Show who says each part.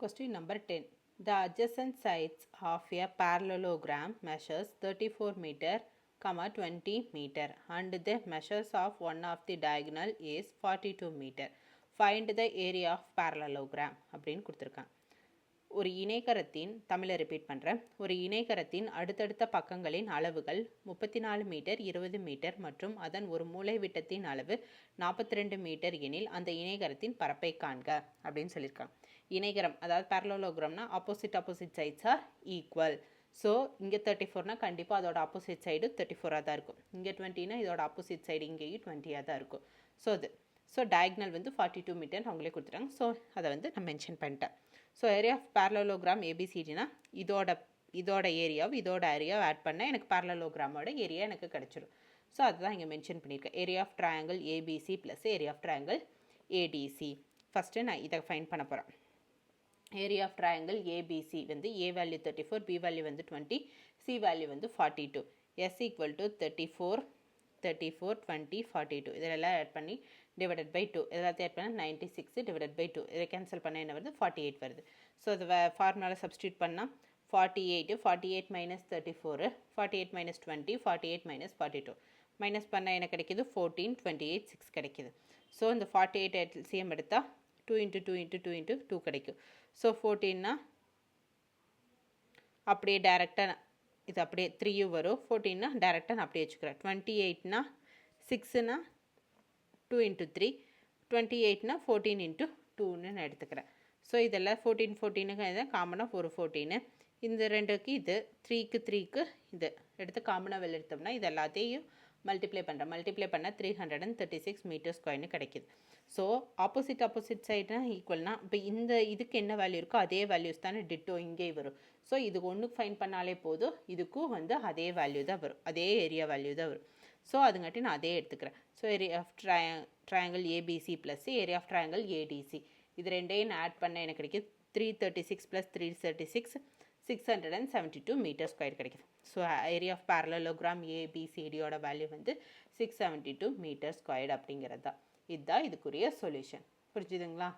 Speaker 1: Question number 10. The adjacent sides of a parallelogram measures 34 meter, 20 meter and the measures of one of the diagonal is 42 meter. Find the area of parallelogram அப்படின்னு கொடுத்துருக்காங்க. ஒரு இணைகரத்தின் தமிழை repeat பண்ணுறேன். ஒரு இணைகரத்தின் அடுத்தடுத்த பக்கங்களின் அளவுகள் 34 மீட்டர் 20 மீட்டர் மற்றும் அதன் ஒரு மூலை விட்டத்தின் அளவு 42 மீட்டர் எனில் அந்த இணைகரத்தின் பரப்பை காண்க அப்படின்னு சொல்லியிருக்காங்க. இணைகரம் அதாவது parallelogram opposite sides are equal. So இங்கே 34னா கண்டிப்பாக அதோட ஆப்போசிட் சைடு 34ஆக தான் இருக்கும். இங்கே 20னா இதோட ஆப்போசிட் சைடு இங்கேயும் 20ஆக தான் இருக்கும். ஸோ டயக்னல் 42 மீட்டர் அவங்களே கொடுத்துட்டாங்க. ஸோ அதை நான் மென்ஷன் பண்ணிட்டேன். ஸோ ஏரியா ஆஃப் parallelogram ABCDனா இதோட ஏரியாவும் இதோட ஏரியாவை ஆட் பண்ணால் எனக்கு parallelogramோட ஏரியா எனக்கு கிடச்சிரும். ஸோ அதுதான் இங்கே மென்ஷன் பண்ணியிருக்கேன். Area of triangle ABC plus area of triangle ADC. First நான் இதை ஃபைண்ட் பண்ண போகிறேன். Area of triangle ABC A value 34, B value 20, C value 42. S equal to 34, 20, 42. இதெல்லாம் ஆட் பண்ணி டிவைடட் பை 2 எல்லாத்தையும் ஆட் பண்ணால் 96 டிவைடட் பை 2. இதை கேன்சல் பண்ண என்ன வருது 48 வருது. ஸோ இது ஃபார்முலாவில் சப்ஸ்டியூட் பண்ணால் 48 மைனஸ் 34, 48 மைனஸ் 20, 48 மைனஸ் 42. மைனஸ் பண்ணால் என்ன கிடைக்கிது 14, 28, 6 கிடைக்கிது. ஸோ இந்த 48 எல்சிஎம் எடுத்தால் 2 × 2 × 2 × 2 கிடைக்கும். ஸோ 14னா அப்படியே டேரெக்டாக இது அப்படியே 3 வரும். 14னா டேரெக்டாக நான் அப்படியே வச்சுக்கிறேன். 28னா 6னா 2 × 3, 28னா 14 × 2ன்னு நான் எடுத்துக்கிறேன். ஸோ இதெல்லாம் 14க்கு காமனாக ஒரு 14. இந்த ரெண்டுக்கு இது 3க்கு 3க்கு இது எடுத்து காமனாக வெளில எடுத்தோம்னா இது எல்லாத்தையும் மல்டிப்ளை பண்ணால் 336 மீட்டர் ஸ்கொயர்னு கிடைக்கிது. ஸோ ஆப்போசிட் சைடுனா ஈக்குவல்னா இப்போ இதுக்கு என்ன வேல்யூ இருக்கோ அதே வேல்யூஸ் தானே டிட்டோ இங்கே வரும். ஸோ இதுக்கு ஒன்றுக்கு ஃபைன் பண்ணாலே போதும், இதுக்கும் அதே வேல்யூ தான் வரும், அதே ஏரியா வேல்யூ தான் வரும். ஸோ அதுங்காட்டி நான் அதே எடுத்துக்கிறேன். So area of triangle ABC plus area of triangle ADC இது ரெண்டையும் நான் ஆட் பண்ண எனக்கு கிடைக்கிது 336 + 336 672 மீட்டர் ஸ்கொயர் கிடைக்குது. ஸோ ஏரியா ஆஃப் parallelogram ஏபிசிடியோட வேல்யூ 672 மீட்டர் ஸ்கொயர் அப்படிங்கிறது தான். இதுதான் இதுக்குரிய சொல்யூஷன். புரிஞ்சுதுங்களா?